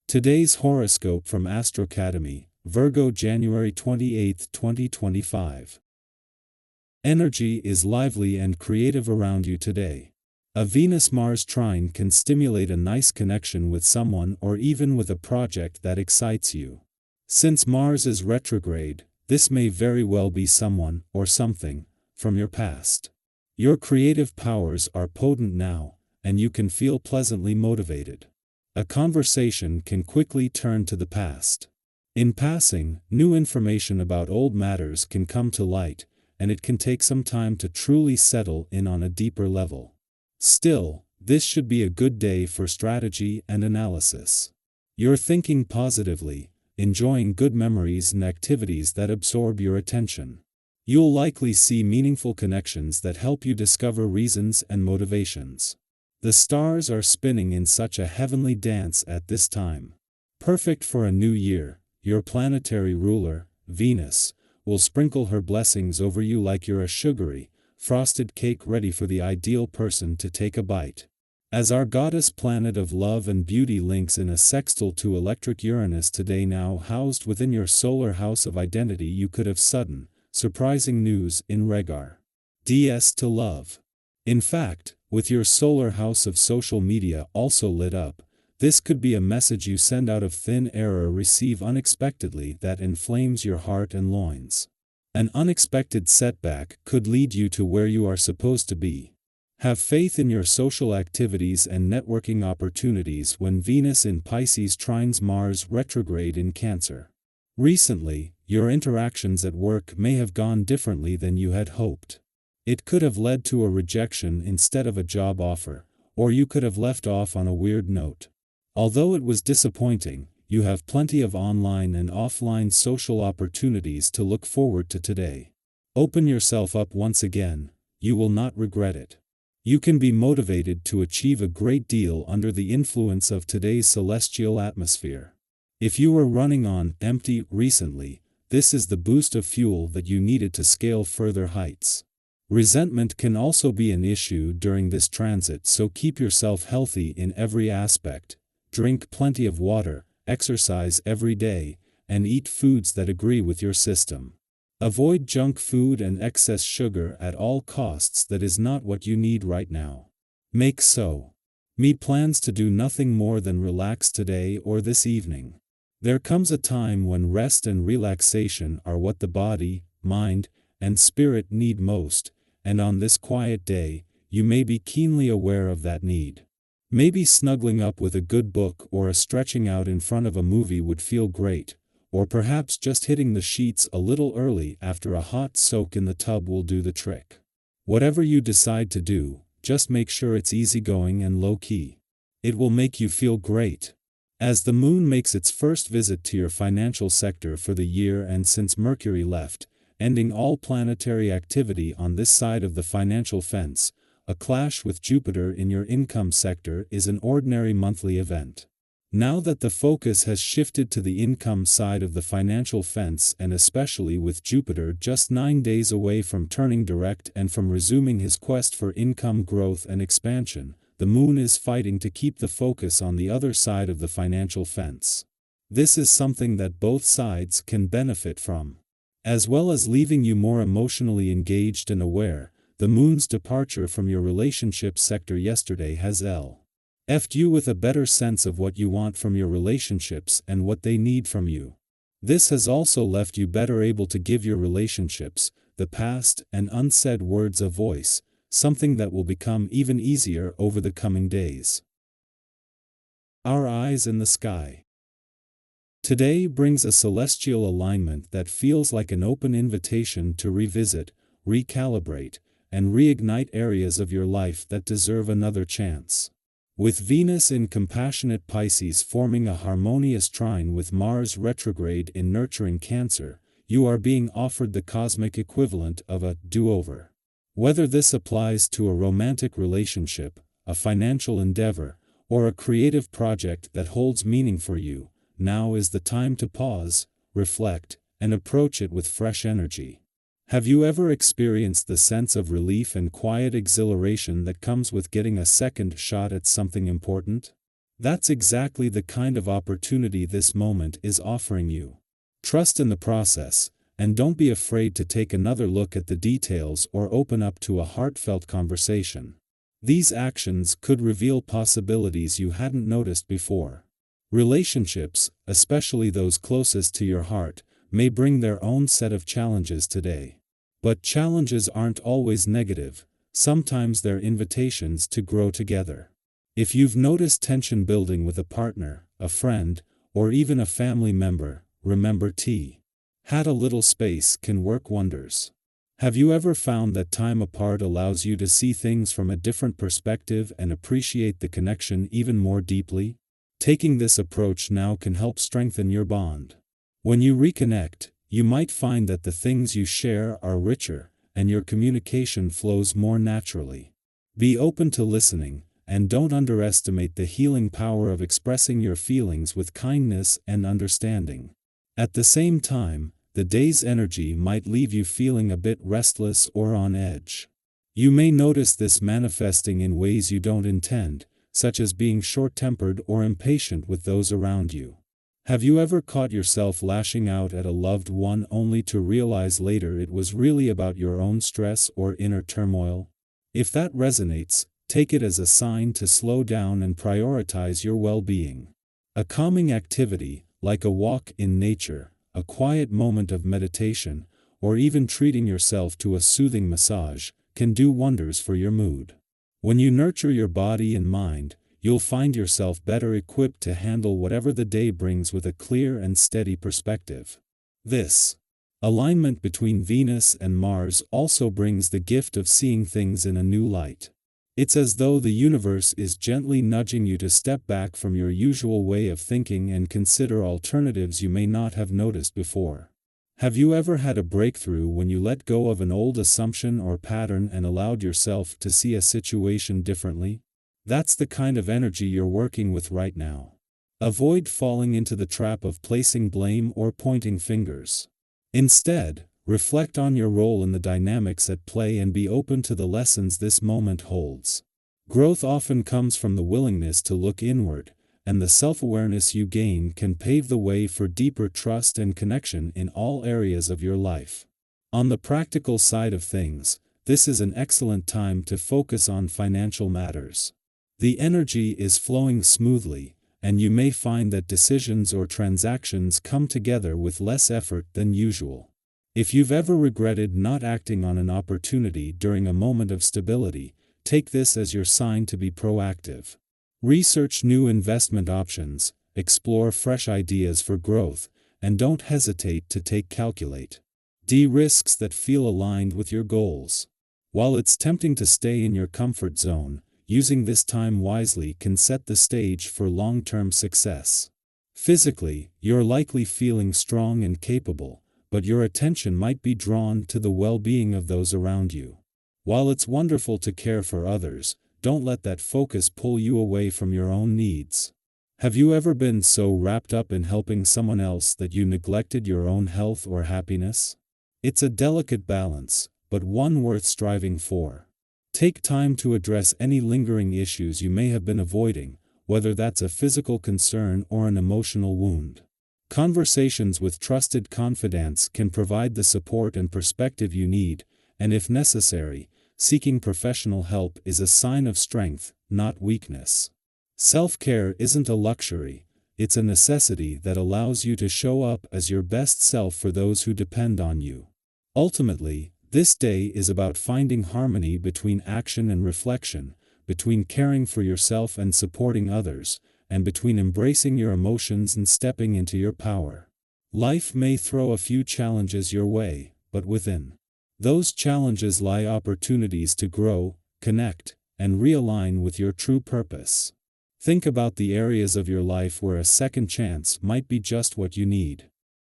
Today's horoscope from Astrocademy, Virgo January 28, 2025. Energy is lively and creative around you today. A Venus-Mars trine can stimulate a nice connection with someone or even with a project that excites you. Since Mars is retrograde, this may very well be someone or something from your past. Your creative powers are potent now, and you can feel pleasantly motivated. A conversation can quickly turn to the past. In passing, new information about old matters can come to light, and it can take some time to truly settle in on a deeper level. Still, this should be a good day for strategy and analysis. You're thinking positively, enjoying good memories and activities that absorb your attention. You'll likely see meaningful connections that help you discover reasons and motivations. The stars are spinning in such a heavenly dance at this time. Perfect for a new year, your planetary ruler, Venus, will sprinkle her blessings over you like you're a sugary, frosted cake ready for the ideal person to take a bite. As our goddess planet of love and beauty links in a sextile to electric Uranus today, now housed within your solar house of identity, you could have sudden, surprising news in regards to love. In fact, with your solar house of social media also lit up, this could be a message you send out of thin air or receive unexpectedly that inflames your heart and loins. An unexpected setback could lead you to where you are supposed to be. Have faith in your social activities and networking opportunities when Venus in Pisces trines Mars retrograde in Cancer. Recently, your interactions at work may have gone differently than you had hoped. It could have led to a rejection instead of a job offer, or you could have left off on a weird note. Although it was disappointing, you have plenty of online and offline social opportunities to look forward to today. Open yourself up once again, you will not regret it. You can be motivated to achieve a great deal under the influence of today's celestial atmosphere. If you were running on empty recently, this is the boost of fuel that you needed to scale further heights. Resentment can also be an issue during this transit, so keep yourself healthy in every aspect. Drink plenty of water, exercise every day, and eat foods that agree with your system. Avoid junk food and excess sugar at all costs. That is not what you need right now. Make me plans to do nothing more than relax today or this evening. There comes a time when rest and relaxation are what the body, mind, and spirit need most, and on this quiet day, you may be keenly aware of that need. Maybe snuggling up with a good book or a stretching out in front of a movie would feel great, or perhaps just hitting the sheets a little early after a hot soak in the tub will do the trick. Whatever you decide to do, just make sure it's easygoing and low-key. It will make you feel great. As the moon makes its first visit to your financial sector for the year, and since Mercury left, ending all planetary activity on this side of the financial fence, a clash with Jupiter in your income sector is an ordinary monthly event. Now that the focus has shifted to the income side of the financial fence, and especially with Jupiter just 9 days away from turning direct and from resuming his quest for income growth and expansion, the moon is fighting to keep the focus on the other side of the financial fence. This is something that both sides can benefit from. As well as leaving you more emotionally engaged and aware, the moon's departure from your relationship sector yesterday has left you with a better sense of what you want from your relationships and what they need from you. This has also left you better able to give your relationships, the past and unsaid words, a voice, something that will become even easier over the coming days. Our eyes in the sky. Today brings a celestial alignment that feels like an open invitation to revisit, recalibrate, and reignite areas of your life that deserve another chance. With Venus in compassionate Pisces forming a harmonious trine with Mars retrograde in nurturing Cancer, you are being offered the cosmic equivalent of a do-over. Whether this applies to a romantic relationship, a financial endeavor, or a creative project that holds meaning for you, now is the time to pause, reflect, and approach it with fresh energy. Have you ever experienced the sense of relief and quiet exhilaration that comes with getting a second shot at something important? That's exactly the kind of opportunity this moment is offering you. Trust in the process, and don't be afraid to take another look at the details or open up to a heartfelt conversation. These actions could reveal possibilities you hadn't noticed before. Relationships, especially those closest to your heart, may bring their own set of challenges today. But challenges aren't always negative, sometimes they're invitations to grow together. If you've noticed tension building with a partner, a friend, or even a family member, remember had a little space can work wonders. Have you ever found that time apart allows you to see things from a different perspective and appreciate the connection even more deeply? Taking this approach now can help strengthen your bond. When you reconnect, you might find that the things you share are richer, and your communication flows more naturally. Be open to listening, and don't underestimate the healing power of expressing your feelings with kindness and understanding. At the same time, the day's energy might leave you feeling a bit restless or on edge. You may notice this manifesting in ways you don't intend, such as being short-tempered or impatient with those around you. Have you ever caught yourself lashing out at a loved one only to realize later it was really about your own stress or inner turmoil? If that resonates, take it as a sign to slow down and prioritize your well-being. A calming activity, like a walk in nature, a quiet moment of meditation, or even treating yourself to a soothing massage, can do wonders for your mood. When you nurture your body and mind, you'll find yourself better equipped to handle whatever the day brings with a clear and steady perspective. This alignment between Venus and Mars also brings the gift of seeing things in a new light. It's as though the universe is gently nudging you to step back from your usual way of thinking and consider alternatives you may not have noticed before. Have you ever had a breakthrough when you let go of an old assumption or pattern and allowed yourself to see a situation differently? That's the kind of energy you're working with right now. Avoid falling into the trap of placing blame or pointing fingers. Instead, reflect on your role in the dynamics at play and be open to the lessons this moment holds. Growth often comes from the willingness to look inward, and the self-awareness you gain can pave the way for deeper trust and connection in all areas of your life. On the practical side of things, this is an excellent time to focus on financial matters. The energy is flowing smoothly, and you may find that decisions or transactions come together with less effort than usual. If you've ever regretted not acting on an opportunity during a moment of stability, take this as your sign to be proactive. Research new investment options, explore fresh ideas for growth, and don't hesitate to take calculate-D risks that feel aligned with your goals. While it's tempting to stay in your comfort zone, using this time wisely can set the stage for long-term success. Physically, you're likely feeling strong and capable, but your attention might be drawn to the well-being of those around you. While it's wonderful to care for others, don't let that focus pull you away from your own needs. Have you ever been so wrapped up in helping someone else that you neglected your own health or happiness? It's a delicate balance, but one worth striving for. Take time to address any lingering issues you may have been avoiding, whether that's a physical concern or an emotional wound. Conversations with trusted confidants can provide the support and perspective you need, and if necessary, seeking professional help is a sign of strength, not weakness. Self-care isn't a luxury, it's a necessity that allows you to show up as your best self for those who depend on you. Ultimately, this day is about finding harmony between action and reflection, between caring for yourself and supporting others, and between embracing your emotions and stepping into your power. Life may throw a few challenges your way, but within those challenges lie opportunities to grow, connect, and realign with your true purpose. Think about the areas of your life where a second chance might be just what you need.